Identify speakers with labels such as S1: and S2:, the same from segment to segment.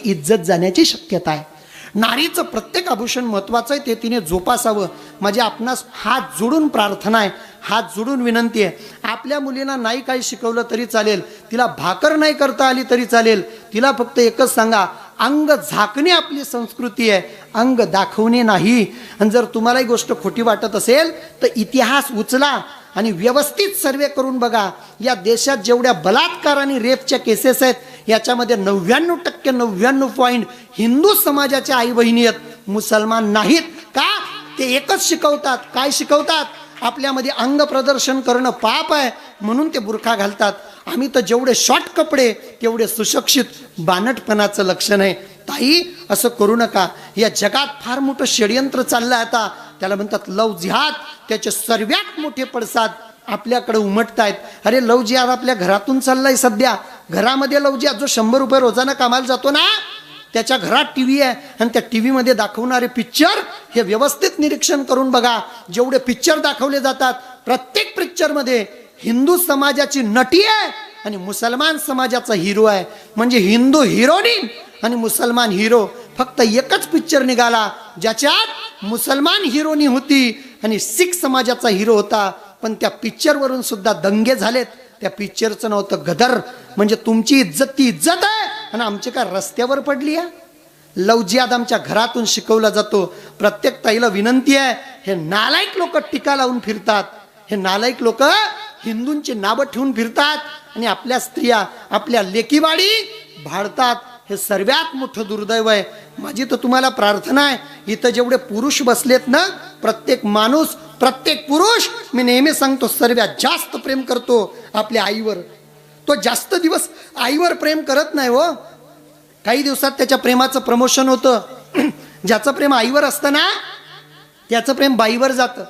S1: इज्जत जाण्याची शक्यता आहे. नारीचं प्रत्येक आभूषण महत्त्वाचं आहे, ते तिने जोपासावं. माझी आपणास हात जोडून प्रार्थना आहे, हात जोडून विनंती आहे. आपल्या मुलींना नाही काही शिकवलं तरी चालेल, तिला भाकर नाही करता आली तरी चालेल, तिला फक्त एकच सांगा, अंग झाकणे आपली संस्कृती आहे, अंग दाखवणे नाही. आणि जर तुम्हाला ही गोष्ट खोटी वाटत असेल तर इतिहास उचला आणि व्यवस्थित सर्वे करून बघा. या देशात जेवढ्या बलात्कार आणि रेपच्या केसेस आहेत, याच्यामध्ये 99% हिंदू समाजाच्या आई बहिणी आहेत, मुसलमान नाहीत. का? ते एकच शिकवतात. काय शिकवतात? आपल्यामध्ये अंग प्रदर्शन करणं पाप आहे म्हणून ते बुरखा घालतात. आम्ही तर जेवढे शॉर्ट कपडे तेवढे सुशिक्षित, बानटपणाचं लक्षण आहे. ताई, असं करू नका. या जगात फार मोठं षडयंत्र चाललं आहे आता, त्याला म्हणतात लव जिहाद. त्याचे सर्वात मोठे पडसाद आपल्याकडे उमटतायत. अरे लव जिहाद आपल्या घरातून चाललाय सध्या. घरामध्ये लव जिहाद. जो 100 रुपये रोजाना कामाला जातो ना, त्याच्या घरात टीव्ही आहे आणि त्या टीव्हीमध्ये दाखवणारे पिक्चर हे व्यवस्थित निरीक्षण करून बघा. जेवढे पिक्चर दाखवले जातात, प्रत्येक पिक्चरमध्ये हिंदू समाजाची नटी आहे आणि मुसलमान समाजाचा हिरो आहे. म्हणजे हिंदू हिरोईन आणि मुसलमान हिरो. फक्त एकच पिक्चर निघाला ज्याच्यात मुसलमान हिरोनी होती आणि शीख समाजाचा हिरो होता, पण त्या पिक्चरवरून सुद्धा दंगे झालेत. त्या पिक्चरचं नाव होतं गदर. म्हणजे तुमची इज्जत ती इज्जत आहे आणि आमची काय रस्त्यावर पडली आहे? लव जिहाद आमच्या घरातून शिकवला जातो. प्रत्येक ताईला विनंती आहे, हे नालायक लोक टीका लावून फिरतात, हे नालायक लोक हिंदूंची नावं ठेवून फिरतात आणि आपल्या स्त्रिया, आपल्या लेकीवाडी भाडतात. हे सर्वात मोठं दुर्दैव आहे. माझी तर तुम्हाला प्रार्थना आहे, इथं जेवढे पुरुष बसलेत ना, प्रत्येक माणूस, प्रत्येक पुरुष, मी नेहमी सांगतो, सर्वात जास्त प्रेम करतो आपल्या आईवर. तो जास्त दिवस आईवर प्रेम करत नाही हो. काही दिवसात त्याच्या प्रेमाचं प्रमोशन होतं. ज्याचं प्रेम आईवर असतं ना, त्याचं प्रेम बाईवर जातं.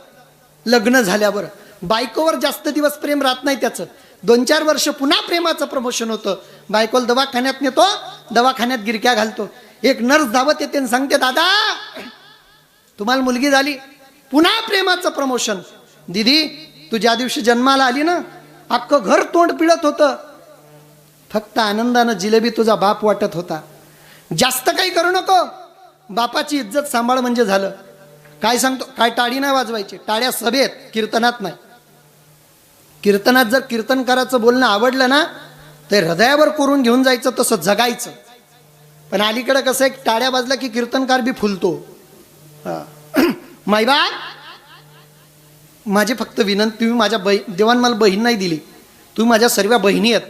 S1: लग्न झाल्यावर बायकोवर जास्त दिवस प्रेम राहत नाही त्याचं. 2-4 वर्ष पुन्हा प्रेमाचं प्रमोशन होतं. बायकोला दवाखान्यात नेतो, दवाखान्यात गिरक्या घालतो. एक नर्स धावत येते आणि सांगते, दादा तुम्हाला मुलगी झाली. पुन्हा प्रेमाचं प्रमोशन. दीदी, तू ज्या दिवशी जन्माला आली ना, अख्खं घर तोंड पिळत होतं. फक्त आनंदानं जिलेबी तुझा बाप वाटत होता. जास्त काही करू नको, बापाची इज्जत सांभाळ म्हणजे झालं. काय सांगतो, काय टाळी नाही वाजवायची. टाळ्या सभेत, कीर्तनात नाही. कीर्तनात जर कीर्तनकाराचं बोलणं आवडलं ना, ते हृदयावर करून घेऊन जायचं, तसं जगायचं. पण अलीकडे कसं आहे, टाळ्या वाजला की कीर्तनकार बी फुलतो. मायबा, माझी फक्त विनंती, तुम्ही माझ्या देवान मला बहीण नाही दिली, तुम्ही माझ्या सर्व बहिणी आहेत.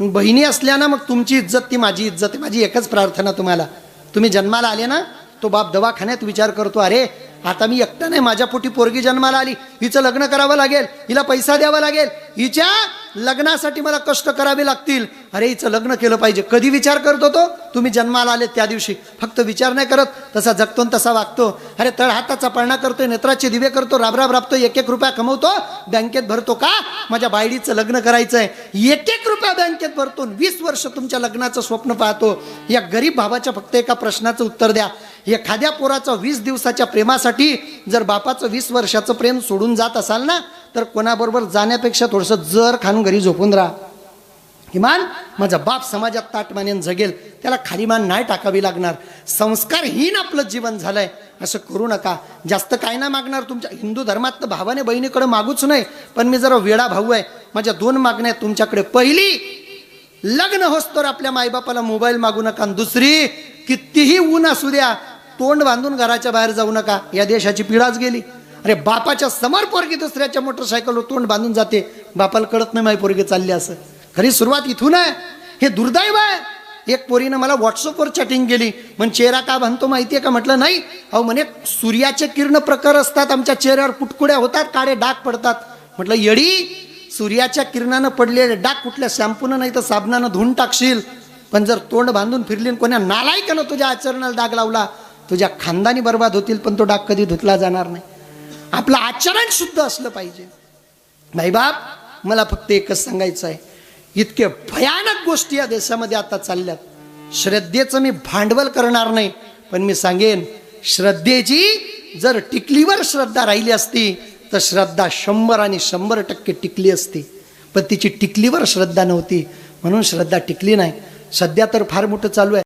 S1: बहिणी असल्या ना, मग तुमची इज्जत ती माझी इज्जत आहे. माझी एकच प्रार्थना तुम्हाला, तुम्ही जन्माला आले ना, तो बाप दवाखान्यात विचार करतो, अरे आता मी एकटा नाही, माझ्या पोटी पोरगी जन्माला आली, हिचं लग्न करावं लागेल, हिला पैसा द्यावा लागेल, हिच्या लग्नासाठी मला कष्ट करावे लागतील, अरे हिचं लग्न केलं पाहिजे. कधी विचार करतो तो? तुम्ही जन्माला आले त्या दिवशी. फक्त विचार नाही करत, तसा जगतो तसा वागतो. अरे तळ हाताचा पळणा करतोय, नेत्राचे दिवे करतो, राबराब राबतो, 1-1 रुपया कमवतो, बँकेत भरतो. का? माझ्या बायडीचं लग्न करायचं आहे. 1-1 रुपया बँकेत भरतो, 20 वर्ष तुमच्या लग्नाचं स्वप्न पाहतो. या गरीब भावाच्या फक्त एका प्रश्नाचं उत्तर द्या. एखाद्या पोराचं 20 दिवसाच्या प्रेमासाठी जर बापाचं 20 वर्षाचं प्रेम सोडून जात असाल ना, तर कोणाबरोबर जाण्यापेक्षा थोडंसं जर खाऊन घरी झोपून राहा. किमान माझा बाप समाजात ताटमानेन जगेल, त्याला खाली मान नाही टाकावी लागणार. संस्कारहीन आपलं जीवन झालंय, असं करू नका. जास्त काय नाही मागणार तुमच्या हिंदू धर्मात, तर भावाने बहिणीकडे मागूच नाही. पण मी जरा वेडा भाऊ आहे, माझ्या 2 मागण्या आहेत तुमच्याकडे. पहिली, लग्न होस्तोवर आपल्या मायबापाला मोबाईल मागू नका. दुसरी, कितीही ऊन असू द्या, तोंड बांधून घराच्या बाहेर जाऊ नका. या देशाची पिढाच गेली. अरे बापाच्या समोर पोरगी दुसऱ्याच्या मोटरसायकलवर तोंड बांधून जाते, बापाला कळत नाही माझी पोरगी चालली असं. खरी सुरुवात इथून आहे. हे दुर्दैव आहे. एक पोरीनं मला व्हॉट्सअपवर चॅटिंग केली, पण चेहरा का बांधतो माहितीये का? म्हटलं नाही. अहो म्हणे सूर्याचे किरण प्रखर असतात, आमच्या चेहऱ्यावर पुटकुड्या होतात, काळे डाग पडतात. म्हटलं येडी, सूर्याच्या किरणानं पडलेले डाग कुठल्या शॅम्पूनं नाही तर साबणानं धुवून टाकशील, पण जर तोंड बांधून फिरली, कोण्या नालायकानं तुझ्या आचरणाला डाग लावला, तुझ्या खानदानी बर्बाद होतील, पण तो डाग कधी धुतला जाणार नाही. आपलं आचरण शुद्ध असलं पाहिजे. नाही बाप, मला फक्त एकच सांगायचं आहे, इतके भयानक गोष्टी या देशामध्ये आता चालल्यात. श्रद्धेचं मी भांडवल करणार नाही, पण मी सांगेन, श्रद्धेची जर टिकलीवर श्रद्धा राहिली असती तर श्रद्धा 100 आणि 100% टिकली असती. पण तिची टिकलीवर श्रद्धा नव्हती, म्हणून श्रद्धा टिकली नाही. सध्या तर फार मोठं चालू आहे.